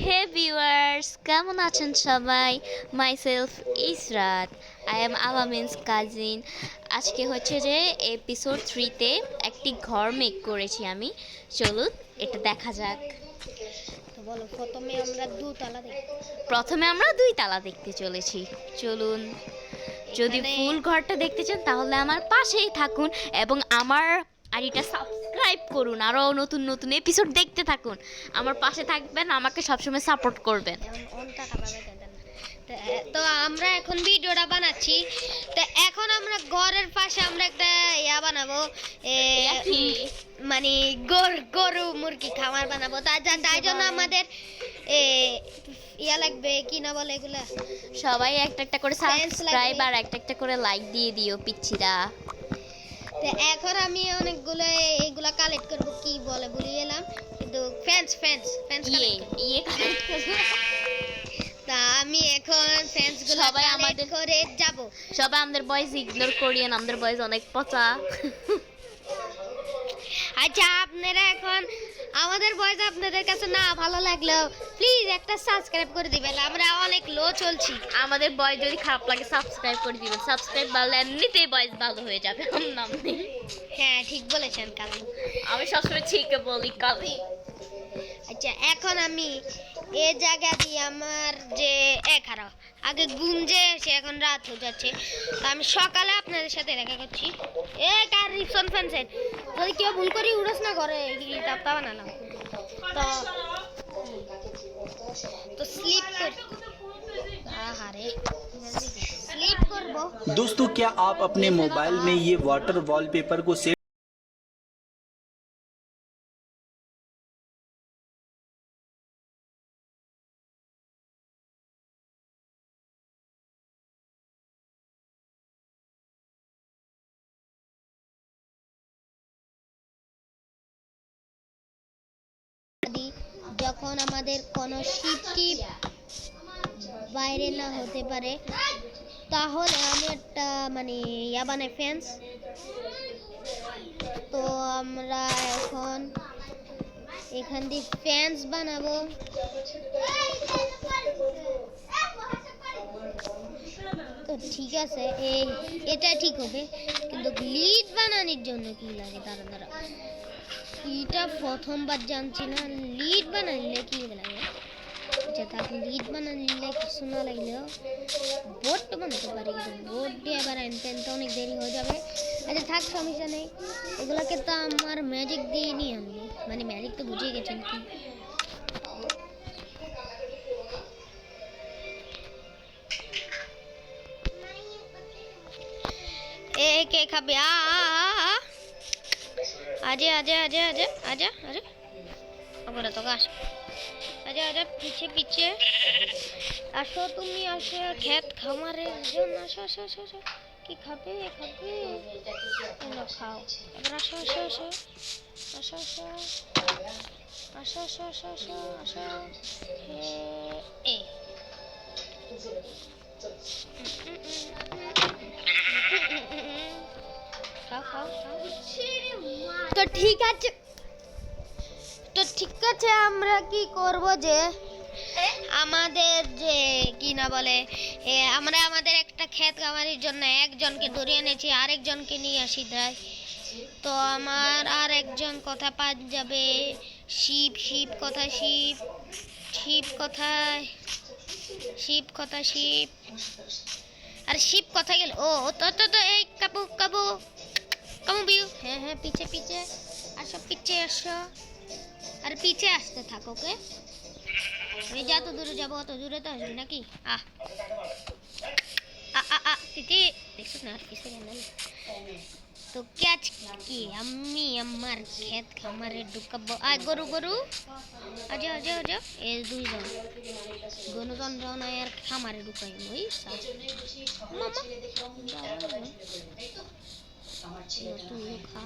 হে viewers, কেমন আছেন সবাই? Myself Israt, I am Alamin's cousin. আজকে হচ্ছে যে এপিসোড 3তে একটি ঘর মেক করেছি আমি। চলুন এটা দেখা যাক। তো বলো, প্রথমে আমরা দুই তালা দেখতে চলেছি। চলুন, যদি ফুল ঘরটা দেখতে চান তাহলে আমার পাশেই থাকুন এবং আমার আইডিটা সাবস্ক্রাইব করুন। আরও নতুন নতুন এপিসোড দেখতে থাকুন। আমার পাশে থাকবেন, আমাকে সবসময় সাপোর্ট করবেন। তো আমরা এখন ভিডিওটা বানাচ্ছি। তো এখন আমরা ঘরের পাশে আমরা একটা বানাবো, মানে গরু মুরগি খামার বানাবো। তাই জন্য আমাদের লাগবে, কি না বলে এগুলা, সবাই একটা একটা করে সাবস্ক্রাইব আর একটা একটা করে লাইক দিয়ে দিও পিচ্ছিরা। তো এখন আমি অনেকগুলো এগুলা কালেক্ট করব, কি বলে ভুলে গেলাম, কিন্তু ফ্যান্স কালেক্ট করব। তা আমি এখন ফ্যান্স গুলো সবাই কালেক্ট আমাদের করে যাব। সবাই আমাদের বয়েজ ইগনোর করিয়েন, আমাদের বয়েজ অনেক পচা। আচ্ছা, আপনারা এখন আমাদের ভয়েস আপনাদের কাছে না ভালো লাগলেও প্লিজ একটা সাবস্ক্রাইব করে দিবেন। আমরা অনেক লো চলছি। আমাদের বয়েজ যদি খারাপ লাগে সাবস্ক্রাইব করে দিবেন। সাবস্ক্রাইব বাড়লে এমনিতেই বয়েজ ভালো হয়ে যাবে। নাম নেই। হ্যাঁ, ঠিক বলেছেন কাজী। আমি সবসময় ঠিক বলি কাজী। আচ্ছা, এখন আমি এই জায়গা দিয়ে আমার যে খারাপ আগে ঘুম যে এসে এখন রাত হয়ে যাচ্ছে, তো আমি সকালে আপনাদের সাথে দেখা করছি। কার রিপসন ফ্যান্সের যদি কেউ ভুল করি উড়স না করে তাপ্তা বানালাম। তো তো স্লিপ কর, আহারে স্লিপ করবো। दोस्तों क्या आप अपने मोबाइल में ये वाटर वॉलपेपर को सेव যখন আমাদের কোনো শিপটি বাইরে না হতে পারে, তাহলে আমি একটা মানে বানাই ফ্যান্স। তো আমরা এখন এখান দিয়ে ফ্যান্স বানাবো। তো ঠিক আছে, এটা ঠিক হবে, কিন্তু লিড বানানোর জন্য কি লাগে তারা এটা প্রথমবার জানছি না। লিড বানাইলে কি লাগে? আচ্ছা, তাকে লিড বানাইলে কিছু না লাগলেও বোর্ড বানাতে পারি, কিন্তু বোর্ড দিয়ে আবার আনতে আনতে অনেক দেরি হয়ে যাবে। আচ্ছা থাক, সমস্যা নেই। এগুলোকে তো আমার ম্যাজিক দিয়ে নিয়ে আনবে, মানে ম্যাজিক তো বুঝে গেছেন কি। কে খাবে? আজে আজে আজে আজে আজে আজে ওপরে তো গাছ। আজে আজে পিছে পিছে আসো, তুমি আসো, ক্ষেত খামারের জন্য আসো আসো আসো আসো। কি খাবে? খাও এবার। আসো আসো আসো আসো আসো আসো আসো আসো আসো আসো। এ খাও খাও খাও। তো ঠিক আছে, আমরা কি করব যে আমাদের যে কি না বলে, আমরা আমাদের একটা ক্ষেত খামারির জন্য একজনকে ধরে এনেছি, আরেকজনকে নিয়ে আসি তাই। তো আমার আর একজন কথা যাবে। শিব কোথায়? শিব কোথায়? আর শিব কোথায় গেল? ও তো তো তো এই কাবু কাবু কাবু বিউ। হ্যাঁ, পিছে পিছে আসো, পিছে আসো, আর পিছে আসতে থাকো। ওকে, আমি যত দূরে যাবো অত দূরে তো আসবি নাকি? তিতি দেখছিস না পিছে কেন? তো ক্যাচ কি আমি আমার ক্ষেত খামারে ঢুকাবো। গরু আজা আজা আজা। এই দুইজন গণতন্ত্র আর খামারে ঢুকাই ওই মামা তুই খা।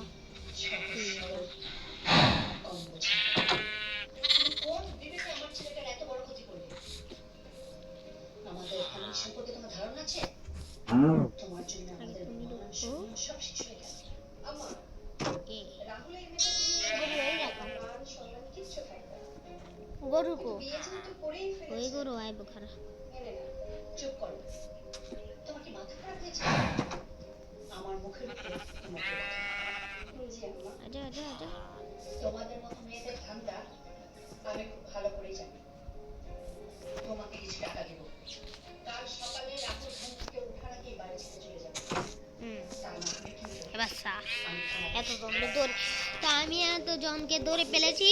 গরুর को वही करो आए बुखारा आजा आजा आजा তোমাদের মতো মেয়েদের ধান্দা আমি খুব ভালো করেই জানি তোমাকে কিছু টাকা দেবো কাল সকালে রাহুল ঘুম থেকে ওঠার আগেই বাড়ি ছেড়ে চলে যাবে তার মানে কি এবার সা এত জনকে ধরে তো আমি এত জনকে ধরে ফেলেছি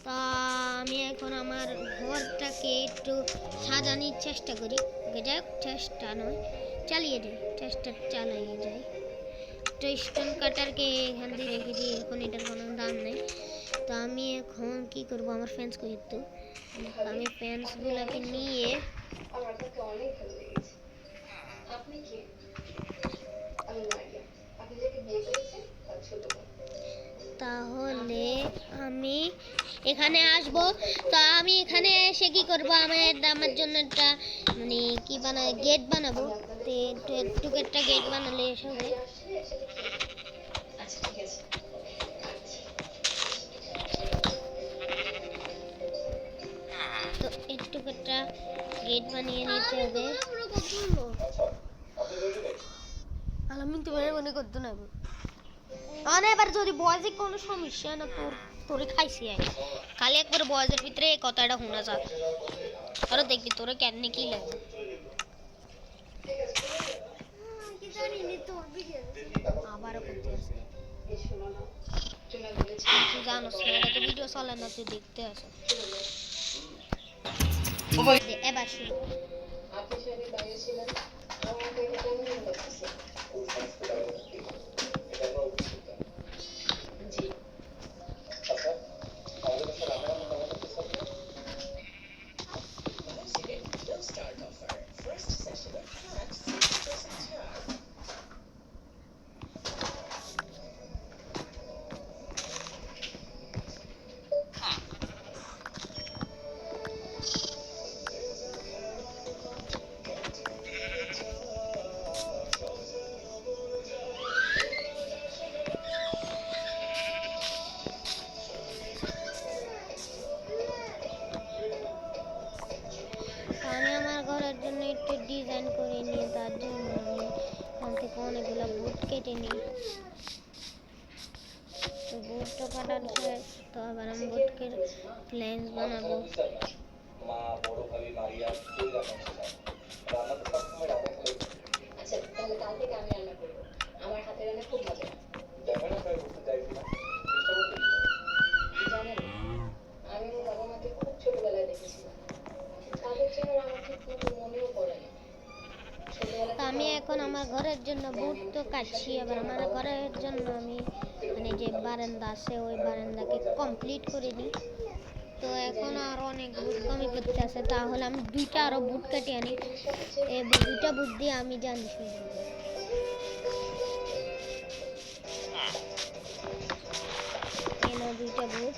তা আমি এখন আমার ঘরটাকে একটু সাজানোর চেষ্টা করি যাই হোক চেষ্টা নয় চালিয়ে যাই চেষ্টা চালিয়ে যাই তো স্টোন কাটারকে এখান দিয়ে রেখে দিই এখন এটার কোনো দাম নেই তো আমি এখন কি করব আমার ফ্যান্স করি তো আমি ফ্যান্সগুলোকে নিয়ে আমার কাছে অনেক ভালো লেগেছে আপনি কি আমি মারিয়া আপনি যাকে বিয়ে করেছেন তার ছোট বোন তাহলে আমি এখানে আসব তো আমি এখানে এসে কি করব আমার জন্য একটা মানে কি বানায় গেট বানাবো তো একটু একটা গেট বানালে এসে হবে আচ্ছা ঠিক আছে তো একটু একটা গেট বানিয়ে নিতে হবে আমি তো মনে করতে না মানে এবার যদি বয়সে কোনো সমস্যা না তোরে খাইছি আমি খালি একবার বয়সের ভিতরে এই কথাটা শোনা যায় আরো দেখবি তোরে কেমনে কি লাগে আবারও করতে আসে এই শোনো না তুমি বলেছি তুই জানোস না এটা তো ভিডিও চলে না তুই দেখতে আসো এবার শুরু আপনি সেদিন বাইরে ছিলেন আমাকে এটা কেমন লাগছে জি আমি আমার ঘরের জন্য একটু ডিজাইন করে নিই তার জন্য আমি এখান থেকে অনেকগুলো বুট কেটে নিই তো বুটটা কাটার শেষ তো আবার আমি বুটকে প্লেন্স বানাবো মা বড় ভাবি মারিয়া তুই রান্না রান্না তো সবসময় রান্না করে আচ্ছা তাহলে কাল থেকে আমি রান্না করবো আমার হাতে রান্না খুব মজা দেখা না ট্রাই করতে চাইছি না চেষ্টা করতে জানেন আমি আমার বাবা মাকে খুব ছোটবেলায় দেখেছিলাম তাদের চেহারা আমার ঠিক মতো মনেও পড়ে না তো আমি এখন আমার ঘরের জন্য বুট তো কাটছি আবার আমার ঘরের জন্য আমি মানে যে বারান্দা আছে ওই বারান্দাকে কমপ্লিট করে নিই তো এখন আরো অনেক বুট কমি করতে আছে তাহলে আমি দুইটা আরো বুট কেটে আনি এই দুইটা বুট দিয়ে আমি জানি শুরু করবো এলো দুইটা বুট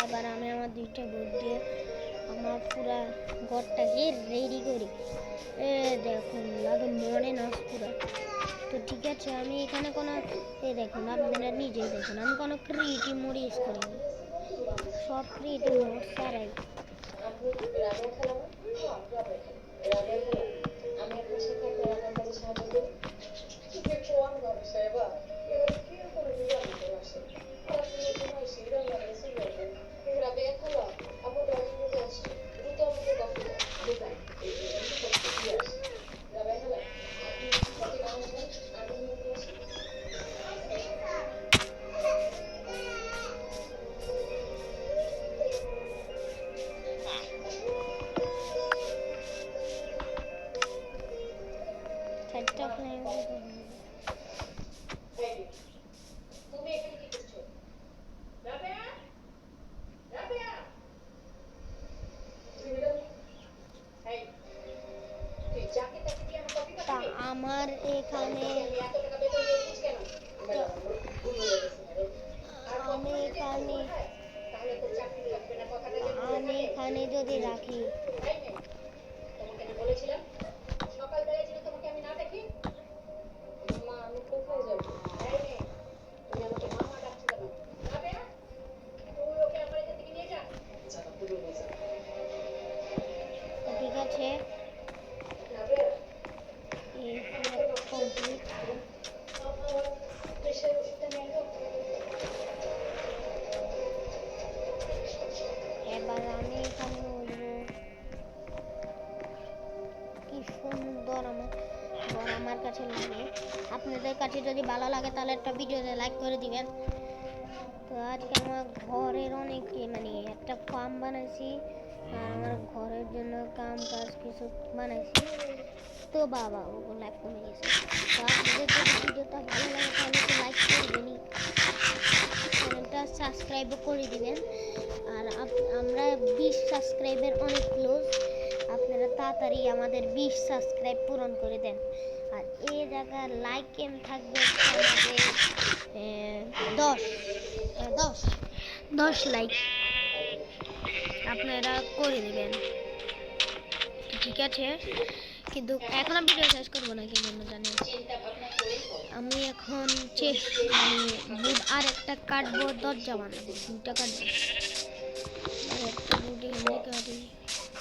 এবার আমি আমার দুইটা বুট দিয়ে আমার পুরা ঘরটাকে রেডি করি দেখুন লাগে মনে না পুরা তো ঠিক আছে আমি এখানে কোনো দেখুন আপনারা নিজেই দেখুন আমি কোনো ক্রিয়েটিভ মোড ইউজ করিনি সব ক্রিয়েটিভ মোড ছাড়াই আপনি রান্না খেলাম রান্না খেলাম আমি আপনার সাথে একটা রান্নার কাজে সাহায্য করি তুমি কোন মানুষ এবার এবার কি করে নিয়ে আসতে আসে আপনি তোমার সিরা লাগাইছে এবার বের হলো আপু ড্রাইভিং এ যাচ্ছে দ্রুত আমাকে কফি দাও দুটাই রাবে হলো আপনি কফি বানাবেন আমি নিয়ে আসি চারটা ফ্লেম তুমি এখানে কি করছো রাবেয়া রাবেয়া তুমি এই তুই যাকে তাকে কি আমার কপি তা করবি আমার এখানে আমি এত টাকা বেতন দিয়েছিস কেন ভুল হয়ে গেছে আর আমি এখানে তাহলে তো চাকরি লাগবে না কথাটা যে আমি এখানে যদি রাখি তাই না তোমাকে আমি বলেছিলাম সকালবেলায় যেন তোমাকে আমি না দেখি মা আমি কোথায় যাব তাই না তুমি আমাকে মামা ডাকছো কেন রাবেয়া তুই ওকে আমার এখান থেকে নিয়ে যা এবার আমি এখানে উঠবো। কি সুন্দর আমার কাছে লাগে। আপনাদের কাছে যদি ভালো লাগে তাহলে একটা ভিডিওতে লাইক করে দিবেন। তো আজকে আমার ঘরের অনেক মানে একটা ফার্ম বানাইছি আর আমার ঘরের জন্য কাজ কিছু বানাইছি। তো বাবা ওগুলো লাইক কমে গেছে। তো আপনাদের যদি ভিডিওটা ভালো লাগে তাহলে একটু লাইক করবেনই, চ্যানেলটা সাবস্ক্রাইবও করে দিবেন। আর আমরা 20 সাবস্ক্রাইবের অনেক ক্লোজ। আপনারা তাড়াতাড়ি আমাদের 20 সাবস্ক্রাইব পূরণ করে দেন। আর এই জায়গায় লাইক কেম থাকবে আমাদের 10 লাইক আপনারা করে দেবেন, ঠিক আছে? কিন্তু এখন আমি ভিডিও শেষ করবো না, কি জন্য জানেন? আমি এখন বুট আর একটা কাটবো, দরজা বানাবো, 2টা কাটবো আর একটা বুট এখানে কাটি।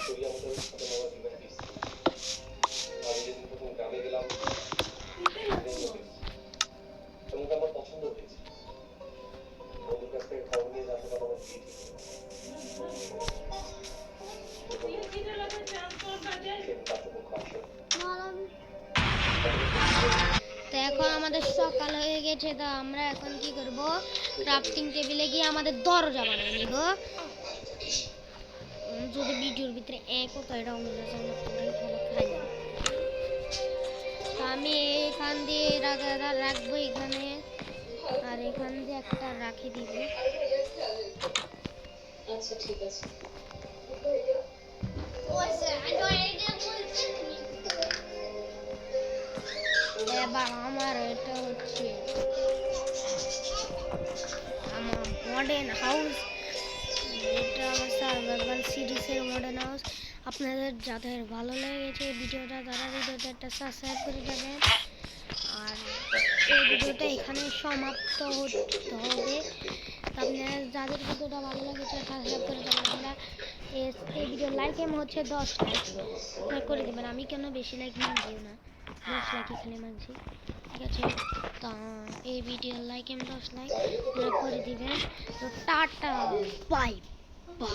শরিয়া মোটরের সাথে বাবা দিবেন পিস। আমি যেদিন প্রথম গ্রামে গেলাম তোমাকে আমার পছন্দ হয়েছে। বন্ধুর কাছ থেকে খবর নিয়ে জানতে পারবো আমার বিয়ে ঠিক তো এখন আমাদের সকাল হয়ে গেছে। তো আমরা এখন কি করব, ক্রাফটিং টেবিলে গিয়ে আমাদের দরজা বানিয়ে নিব। যদি ভিডিওর ভিতরে তো এটা খাই যাবে। তো আমি এখান দিয়ে রাখবো এখানে, আর এখান দিয়ে একটা রাখি দিব। আচ্ছা ঠিক আছে। এবার আমার এটা হচ্ছে আমার মডার্ন হাউস। এটা আমার সার্ভাইভাল সিরিজের মডার্ন হাউস। আপনাদের যাদের ভালো লেগেছে এই ভিডিওটা তারা ভিডিওটা একটা সাবস্ক্রাইব করে যাবেন। আর এই ভিডিওটা এখানে সমাপ্ত হতে হবে। আপনারা যাদের ভিডিওটা ভালো লেগেছে সাবস্ক্রাইব করে যাবেন। আমরা এই ভিডিও লাইক হচ্ছে 10 লাইক করে দেবেন। আমি কেন বেশি লাইক মানছিও না, 10 লাইক এখানে মানছি, ঠিক আছে? তো এই ভিডিও লাইক 10 লাইক করে দিবেন। তো টাটা, বাই বাই।